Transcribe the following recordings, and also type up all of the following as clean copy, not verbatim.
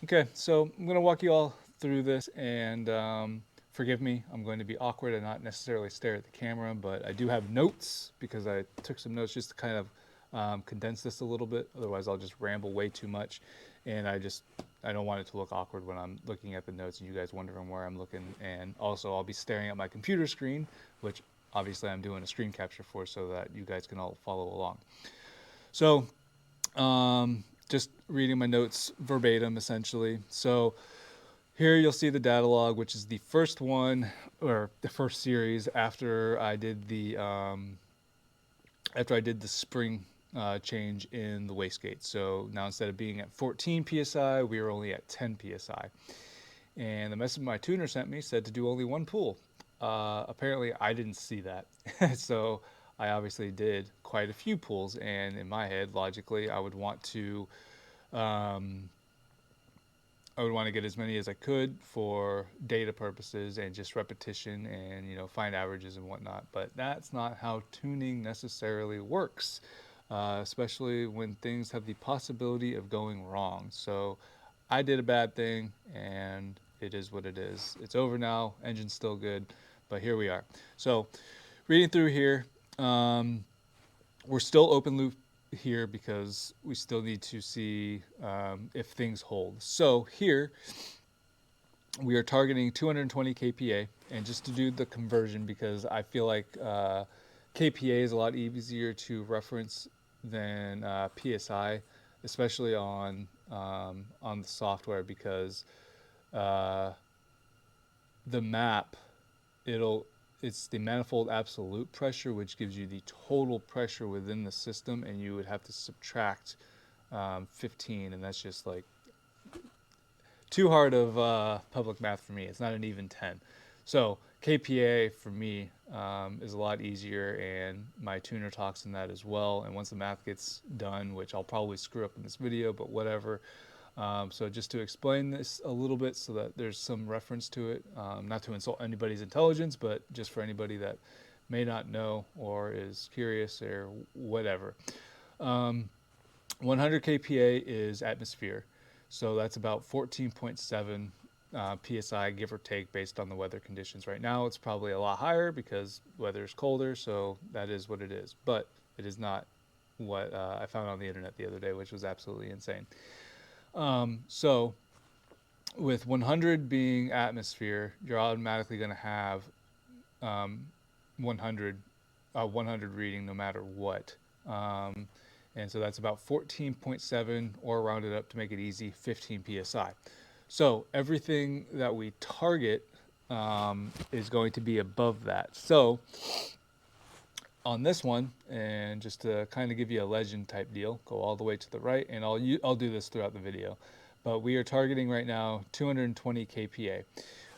Okay, so I'm going to walk you all through this, and forgive me, I'm going to be awkward and not necessarily stare at the camera, but I do have notes because I took some notes just to kind of condense this a little bit. Otherwise, I'll just ramble way too much, and I don't want it to look awkward when I'm looking at the notes and you guys wondering where I'm looking. And also, I'll be staring at my computer screen, which obviously I'm doing a screen capture for, so that you guys can all follow along. So just reading my notes verbatim, essentially. So here you'll see the data log, which is the first one or the first series after I did the spring change in the wastegate. So now instead of being at 14 psi, we are only at 10 psi. And the message my tuner sent me said to do only one pool. Apparently, I didn't see that, so I obviously did quite a few pools. And in my head, logically, um, I would want to get as many as I could for data purposes and just repetition and find averages and whatnot. But that's not how tuning necessarily works, especially when things have the possibility of going wrong. So I did a bad thing, and it is what it is. It's over now. Engine's still good, but here we are. So reading through here, um, we're still open loop here because we still need to see if things hold. So here we are targeting 220 kPa, and just to do the conversion, because I feel like kPa is a lot easier to reference than PSI, especially on the software, because uh, the map it'll it's the manifold absolute pressure, which gives you the total pressure within the system, and you would have to subtract 15, and that's just like too hard of public math for me. It's not an even 10. So KPA for me is a lot easier, and my tuner talks in that as well. And once the math gets done, which I'll probably screw up in this video, but whatever. So just to explain this a little bit so that there's some reference to it, not to insult anybody's intelligence, but just for anybody that may not know or is curious or whatever. Um, 100 kPa is atmosphere, so that's about 14.7 psi, give or take, based on the weather conditions. Right now, it's probably a lot higher because weather is colder, so that is what it is. But it is not what I found on the internet the other day, which was absolutely insane. So with 100 being atmosphere, you're automatically going to have um, 100 100 reading no matter what. Um, and so that's about 14.7, or rounded up to make it easy, 15 psi. So everything that we target is going to be above that. So on this one, and just to kind of give you a legend type deal, go all the way to the right, and I'll do this throughout the video. But we are targeting right now 220 kPa,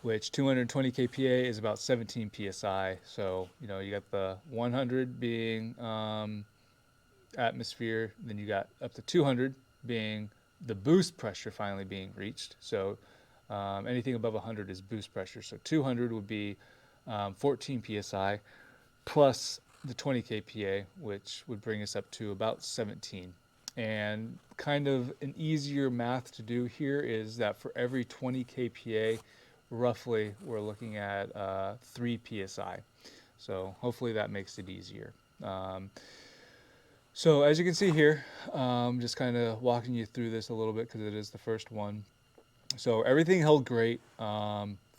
which 220 kPa is about 17 psi. So you got the 100 being atmosphere, then you got up to 200 being the boost pressure finally being reached. So anything above 100 is boost pressure. So 200 would be 14 psi plus the 20 kPa, which would bring us up to about 17. And kind of an easier math to do here is that for every 20 kPa, roughly, we're looking at 3 psi. So hopefully that makes it easier. So as you can see here, just kind of walking you through this a little bit because it is the first one. So everything held great.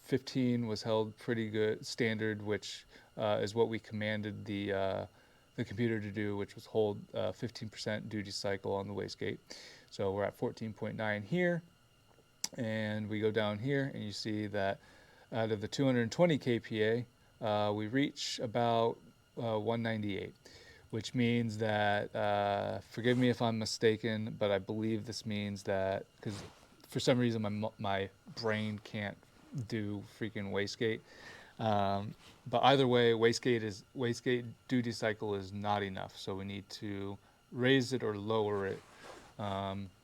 15 was held pretty good, standard, which is what we commanded the computer to do, which was hold 15% duty cycle on the wastegate. So we're at 14.9 here, and we go down here, and you see that out of the 220 kPa, we reach about 198, which means that, forgive me if I'm mistaken, but I believe this means that, because for some reason my brain can't do freaking wastegate. But either way, wastegate duty cycle is not enough, so we need to raise it or lower it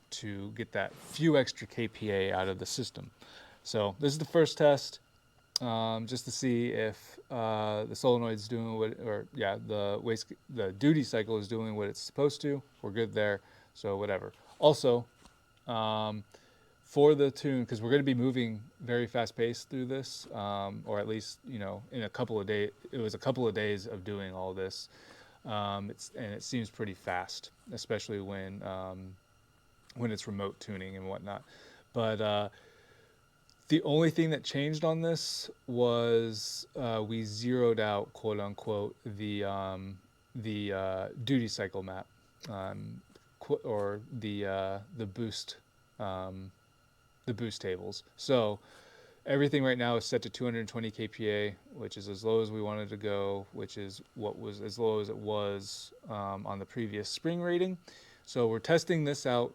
to get that few extra kPa out of the system. So this is the first test, just to see if the solenoid's doing what, or yeah, the duty cycle is doing what it's supposed to. We're good there, so whatever. Also, for the tune, because we're going to be moving very fast paced through this, or at least, in a couple of days. It was a couple of days of doing all this. And it seems pretty fast, especially when it's remote tuning and whatnot. But the only thing that changed on this was we zeroed out, quote unquote, the duty cycle map, or the boost, the boost tables. So everything right now is set to 220 kPa, which is as low as we wanted to go, which is what was as low as it was on the previous spring rating. So we're testing this out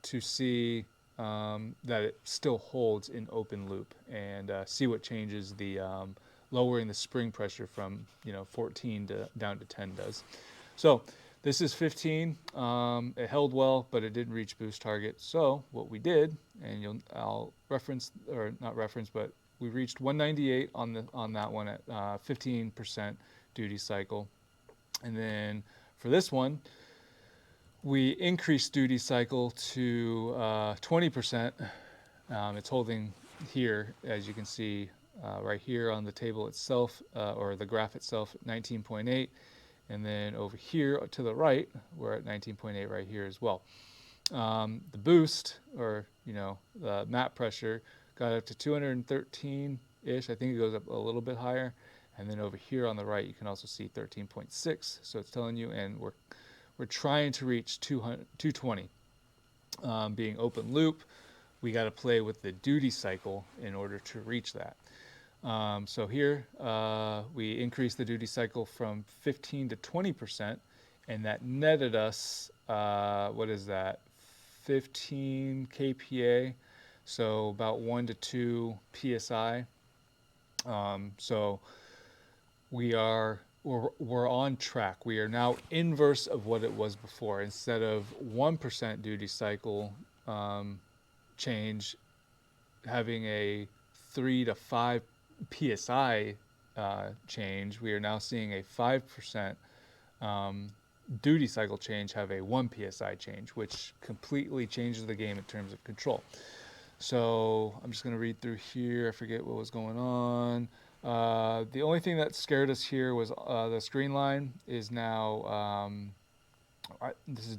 to see that it still holds in open loop, and see what changes the lowering the spring pressure from 14 to down to 10 does. So this is 15. It held well, but it didn't reach boost target. So what we did, and I'll reference, or not reference, but we reached 198 on that one at 15% duty cycle. And then for this one, we increased duty cycle to 20%. It's holding here, as you can see, right here on the table itself, or the graph itself, 19.8. And then over here to the right, we're at 19.8 right here as well. The boost, or the map pressure, got up to 213-ish. I think it goes up a little bit higher. And then over here on the right, you can also see 13.6. So it's telling you, and we're trying to reach 220. Being open loop, we got to play with the duty cycle in order to reach that. So here we increased the duty cycle from 15 to 20%, and that netted us, what is that, 15 kPa, so about 1 to 2 psi. So we're on track. We are now inverse of what it was before. Instead of 1% duty cycle change, having a 3 to 5 psi change, we are now seeing a 5% duty cycle change have a 1 psi change, which completely changes the game in terms of control. So I'm just going to read through here. I forget what was going on. The only thing that scared us here was the screen line is now, this is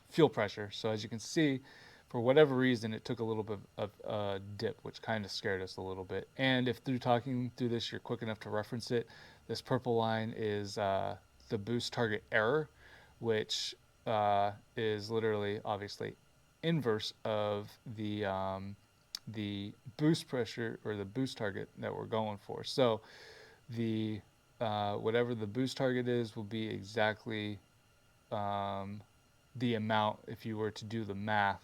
fuel pressure. So as you can see, for whatever reason, it took a little bit of a dip, which kind of scared us a little bit. And if through talking through this, you're quick enough to reference it, this purple line is the boost target error, which is literally, obviously, inverse of the boost pressure, or the boost target that we're going for. So the whatever the boost target is will be exactly the amount, if you were to do the math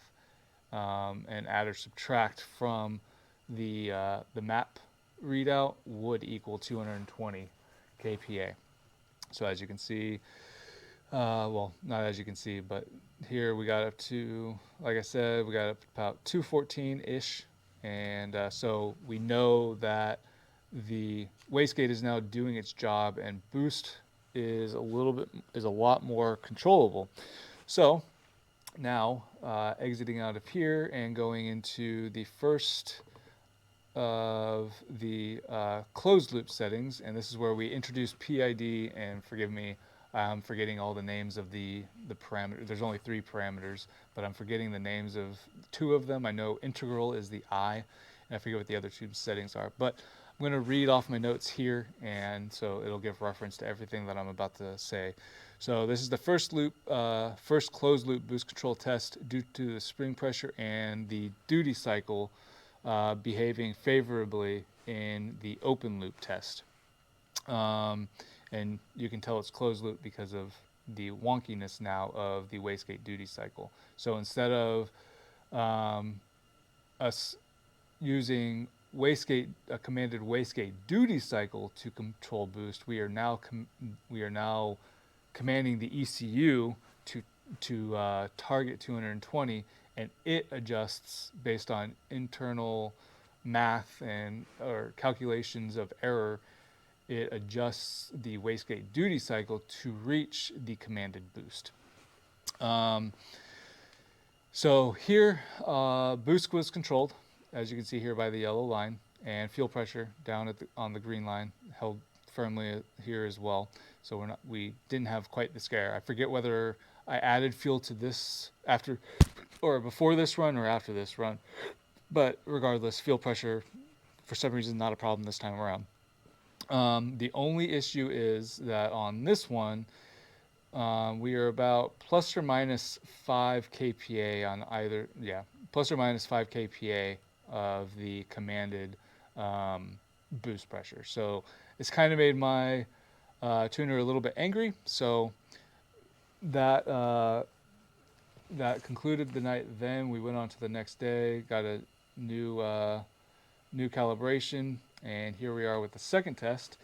and add or subtract from the map readout, would equal 220 kPa. So as you can see, well, not as you can see, but here we got up to, like I said, we got up to about 214-ish. And so we know that the wastegate is now doing its job, and boost is a lot more controllable. So now exiting out of here and going into the first of the closed loop settings, and this is where we introduce PID, and forgive me, I'm forgetting all the names of the parameters. There's only 3 parameters, but I'm forgetting the names of 2 of them. I know integral is the I, and I forget what the other 2 settings are. But I'm going to read off my notes here, and so it'll give reference to everything that I'm about to say. So this is the first closed loop boost control test due to the spring pressure and the duty cycle behaving favorably in the open loop test. And you can tell it's closed loop because of the wonkiness now of the wastegate duty cycle. So instead of us using a commanded wastegate duty cycle to control boost, we are now commanding the ECU to target 220, and it adjusts based on internal math or calculations of error. It adjusts the wastegate duty cycle to reach the commanded boost. So here, boost was controlled, as you can see here by the yellow line, and fuel pressure down on the green line held firmly here as well. So we didn't have quite the scare. I forget whether I added fuel to this after or before this run or after this run, but regardless, fuel pressure for some reason not a problem this time around. The only issue is that on this one, we are about plus or minus 5 kPa on either, yeah, plus or minus 5 kPa of the commanded boost pressure. So it's kind of made my tuner a little bit angry. So that that concluded the night. Then we went on to the next day, got a new new calibration, and here we are with the second test.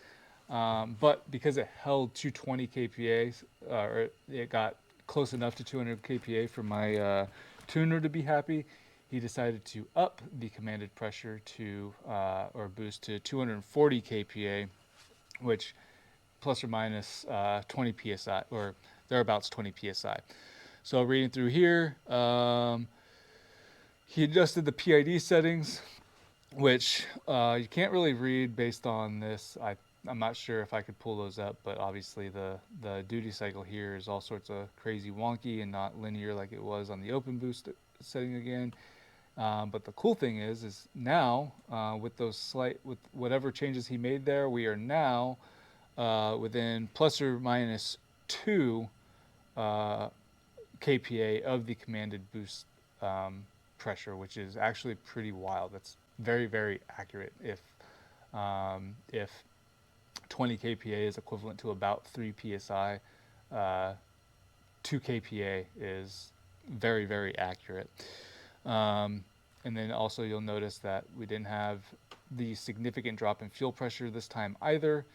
But because it held 220 kPa, or it got close enough to 200 kPa for my tuner to be happy, he decided to up the commanded pressure to, or boost to 240 kPa, which plus or minus 20 psi, or thereabouts 20 psi. So reading through here, he adjusted the PID settings, which you can't really read based on this. I'm not sure if I could pull those up, but obviously the duty cycle here is all sorts of crazy wonky and not linear like it was on the open boost setting again. But the cool thing is now with whatever changes he made there, we are now within plus or minus 2 uh, kPa of the commanded boost pressure, which is actually pretty wild. That's very, very accurate. If 20 kPa is equivalent to about 3 psi, 2 kPa is very, very accurate. And then also you'll notice that we didn't have the significant drop in fuel pressure this time either.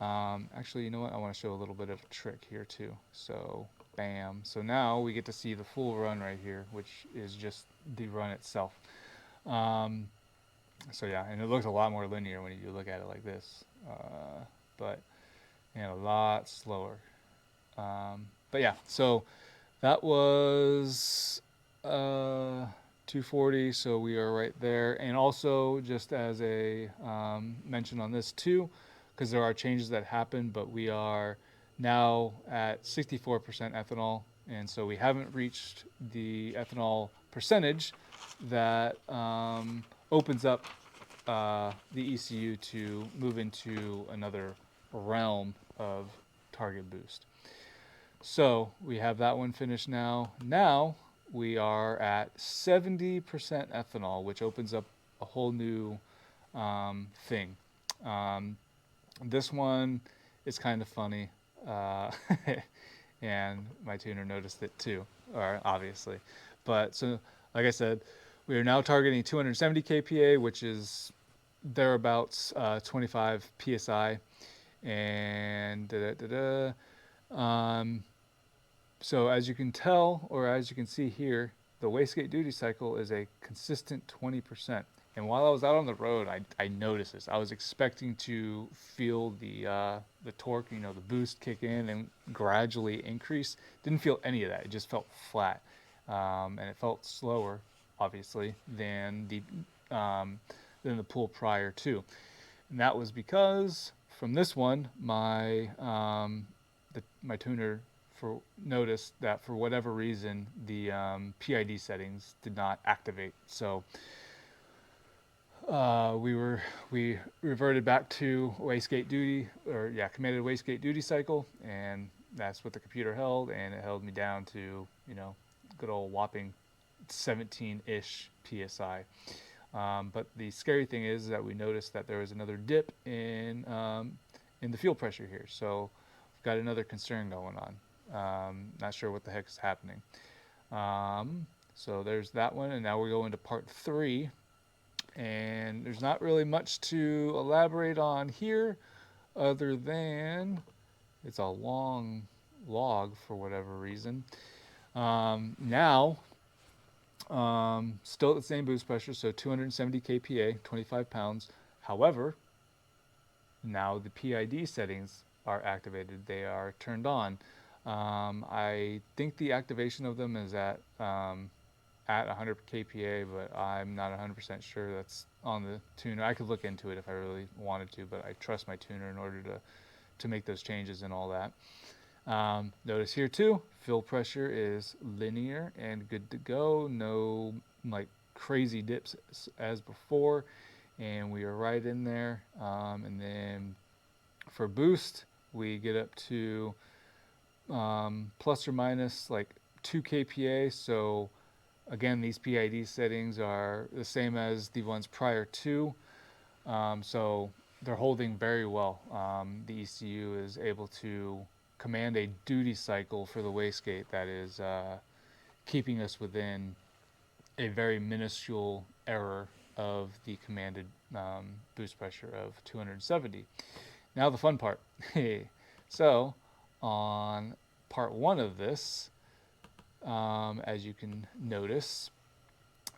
Actually, you know what? I want to show a little bit of a trick here too. So, bam. So now we get to see the full run right here, which is just the run itself. Um, so yeah, and it looks a lot more linear when you look at it like this, but and a lot slower. But yeah, so that was 240, so we are right there. And also, just as a mention on this too, because there are changes that happen, but we are now at 64% ethanol, and so we haven't reached the ethanol percentage that opens up the ECU to move into another realm of target boost. So we have that one finished now. Now we are at 70% ethanol, which opens up a whole new thing. Um, this one is kind of funny, and my tuner noticed it too, or obviously. But so, like I said, we are now targeting 270 kPa, which is thereabouts 25 psi, and so as you can tell, or as you can see here, the wastegate duty cycle is a consistent 20%. And while I was out on the road, I noticed this. I was expecting to feel the torque, you know, the boost kick in and gradually increase. Didn't feel any of that. It just felt flat, and it felt slower, obviously, than the pull prior to. And that was because from this one, my tuner noticed that for whatever reason the PID settings did not activate. So we reverted back to wastegate duty, or yeah, commanded wastegate duty cycle, and that's what the computer held, and it held me down to, you know, good old whopping 17-ish psi. But the scary thing is that we noticed that there was another dip in the fuel pressure here, so we've got another concern going on. Not sure what the heck is happening. So there's that one, and now we go into part 3. And there's not really much to elaborate on here other than it's a long log for whatever reason. Now, still at the same boost pressure, so 270 kPa, 25 pounds. However, now the PID settings are activated. They are turned on. I think the activation of them is at at 100 kPa, but I'm not 100% sure that's on the tuner. I could look into it if I really wanted to, but I trust my tuner in order to make those changes and all that. Notice here too, fill pressure is linear and good to go. No like crazy dips as before, and we are right in there. And then for boost, we get up to plus or minus like 2 kPa. So again, these PID settings are the same as the ones prior to. So they're holding very well. The ECU is able to command a duty cycle for the wastegate that is keeping us within a very minuscule error of the commanded boost pressure of 270. Now the fun part. So on part one of this, as you can notice,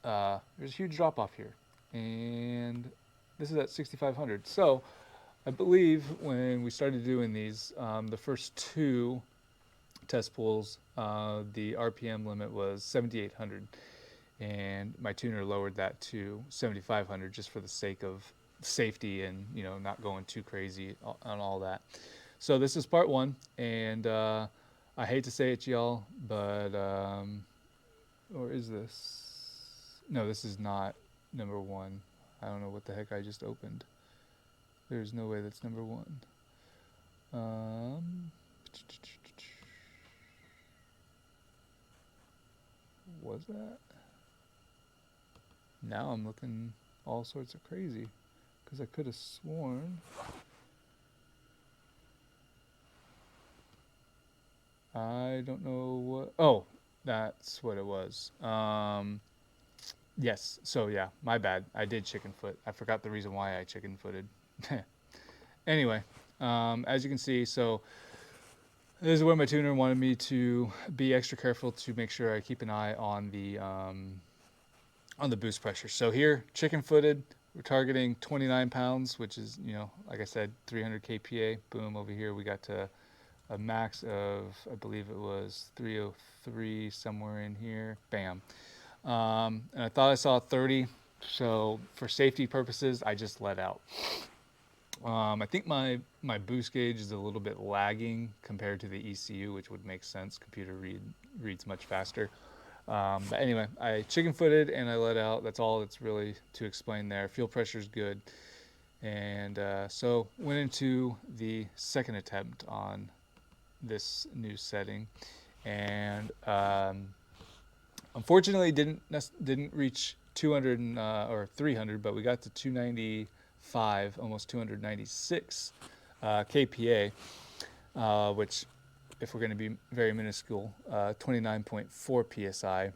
there's a huge drop off here. And this is at 6,500. So I believe when we started doing these, the first two test pulls, the RPM limit was 7,800. And my tuner lowered that to 7,500 just for the sake of safety and, you know, not going too crazy on all that. So this is part one, and I hate to say it to y'all, but or is this? No, this is not number one. I don't know what the heck I just opened. There's no way that's number one. Was that? Now I'm looking all sorts of crazy because I could have sworn. I don't know what. Oh, that's what it was. Yes. So yeah, my bad. I did chicken foot. I forgot the reason why I chicken footed. Anyway, as you can see, so this is where my tuner wanted me to be extra careful to make sure I keep an eye on the boost pressure. So here, chicken footed, we're targeting 29 pounds, which is, you know, like I said, 300 kPa. Boom, over here we got to a max of, I believe it was 303 somewhere in here. Bam. And I thought I saw 30. So for safety purposes, I just let out. I think my boost gauge is a little bit lagging compared to the ECU, which would make sense. Computer reads much faster. But anyway, I chicken footed and I let out. That's all that's really to explain there. Fuel pressure is good. And so went into the second attempt on this new setting. And unfortunately didn't reach 200 or 300, but we got to 295, almost 296 kPa, which, if we're going to be very minuscule, 29.4 psi.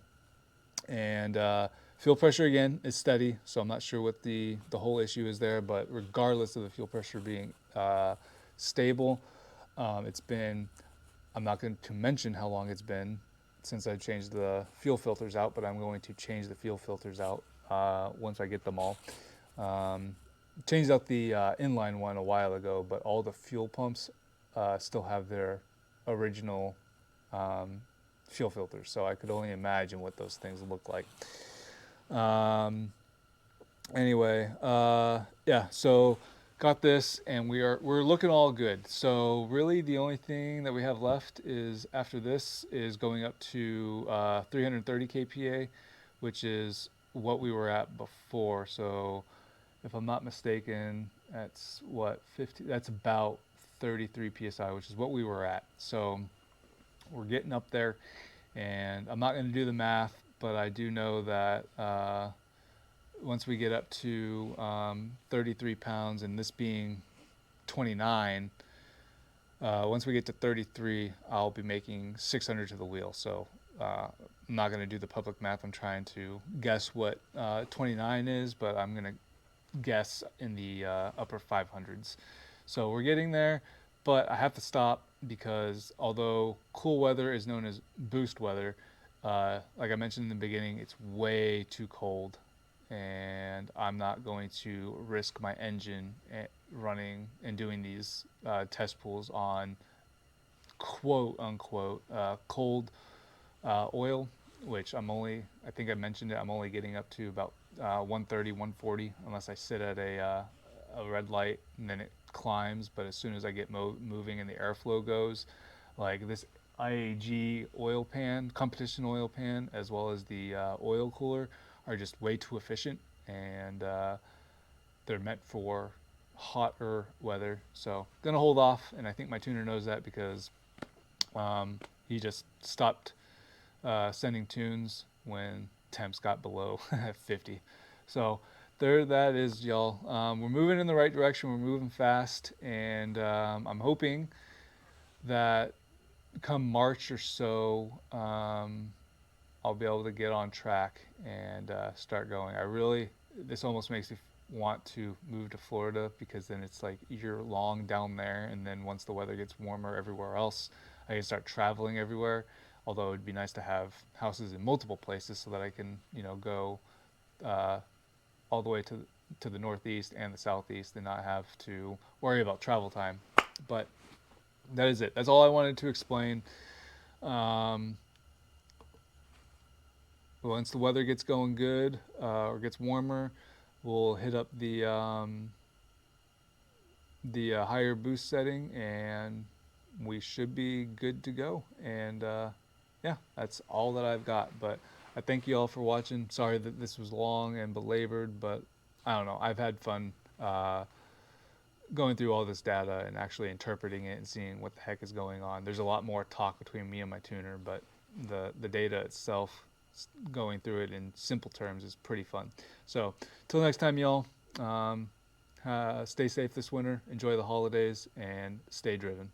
And fuel pressure again is steady, so I'm not sure what the whole issue is there, but regardless of the fuel pressure being stable, it's been, I'm not going to mention how long it's been since I've changed the fuel filters out, but I'm going to change the fuel filters out once I get them all. Changed out the inline one a while ago, but all the fuel pumps still have their original fuel filters, so I could only imagine what those things look like. Anyway, yeah, so got this, and we're looking all good. So really the only thing that we have left is, after this, is going up to 330 kPa, which is what we were at before. So if I'm not mistaken, that's what, 50, that's about 33 psi, which is what we were at. So we're getting up there, and I'm not going to do the math, but I do know that once we get up to 33 pounds, and this being 29, once we get to 33, I'll be making 600 to the wheel. So I'm not going to do the public math. I'm trying to guess what 29 is, but I'm going to guess in the upper 500s. So we're getting there, but I have to stop because although cool weather is known as boost weather, like I mentioned in the beginning, it's way too cold, and I'm not going to risk my engine running and doing these test pulls on quote unquote cold oil. which I think I mentioned it, I'm only getting up to about 130, 140, unless I sit at a red light and then it climbs. But as soon as I get moving and the airflow goes, like this IAG oil pan, competition oil pan, as well as the oil cooler, are just way too efficient, and they're meant for hotter weather. So gonna hold off, and I think my tuner knows that because he just stopped sending tunes when temps got below 50. So there that is, y'all. We're moving in the right direction. We're moving fast, and I'm hoping that come March or so, I'll be able to get on track and start going. This almost makes me want to move to Florida, because then it's like year long down there, and then once the weather gets warmer everywhere else, I can start traveling everywhere. Although it'd be nice to have houses in multiple places so that I can, go uh, all the way to the northeast and the southeast and not have to worry about travel time. But that is it. That's all I wanted to explain. Um, Once the weather gets going good, or gets warmer, we'll hit up the higher boost setting, and we should be good to go. And yeah, that's all that I've got. But I thank you all for watching. Sorry that this was long and belabored, but I don't know. I've had fun going through all this data and actually interpreting it and seeing what the heck is going on. There's a lot more talk between me and my tuner, but the data itself, going through it in simple terms, is pretty fun. So till next time, y'all. Stay safe this winter, enjoy the holidays, and stay driven.